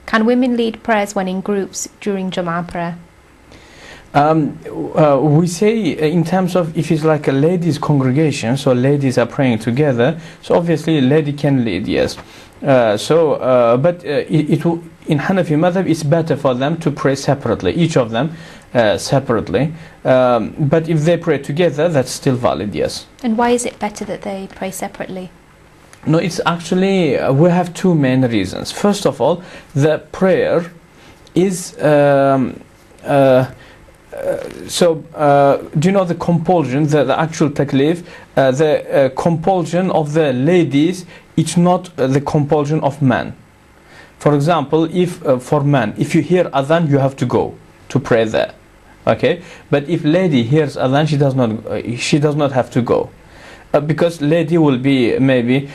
Can women lead prayers when in groups during Jama'ah prayer? We say in terms of if it's like a ladies congregation, so ladies are praying together, so obviously a lady can lead, yes. But in Hanafi madhab it's better for them to pray separately, each of them separately. But if they pray together, that's still valid, yes. And why is it better that they pray separately? No, it's actually, we have two main reasons. First of all, the prayer is do you know the compulsion, the actual taklif, the compulsion of the ladies, it's not the compulsion of men. For example, if for men, if you hear adhan, you have to go to pray there, okay? But if lady hears adhan, she does not have to go, because lady will be maybe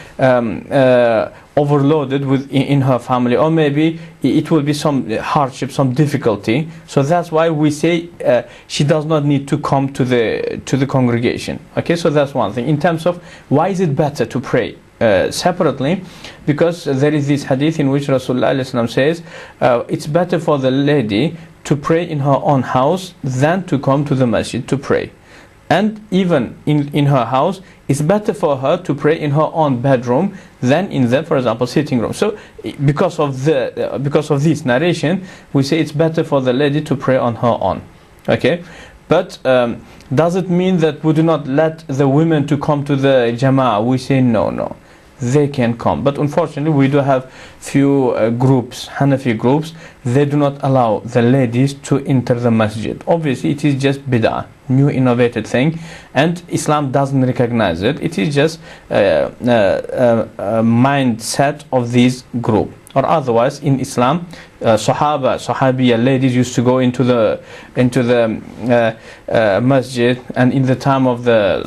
overloaded in her family, or maybe it will be some hardship, some difficulty. So that's why we say she does not need to come to the congregation. Okay, so that's one thing. In terms of why is it better to pray separately, because there is this hadith in which Rasulullah says it's better for the lady to pray in her own house than to come to the masjid to pray. And even in her house, it's better for her to pray in her own bedroom than in the, for example, sitting room. So because of this narration, we say it's better for the lady to pray on her own. Okay, but does it mean that we do not let the women to come to the Jama'ah? We say no. They can come, but unfortunately we do have few groups, Hanafi groups, they do not allow the ladies to enter the masjid. Obviously it is just bid'ah, new innovated thing, and Islam doesn't recognize it. It is just a mindset of this group. Or otherwise in Islam, Sahabiya ladies used to go into the masjid, and in the time of the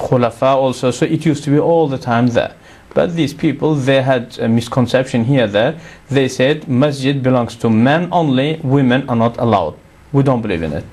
Khulafa also, so it used to be all the time there. But these people, they had a misconception here that they said masjid belongs to men only, women are not allowed. We don't believe in it.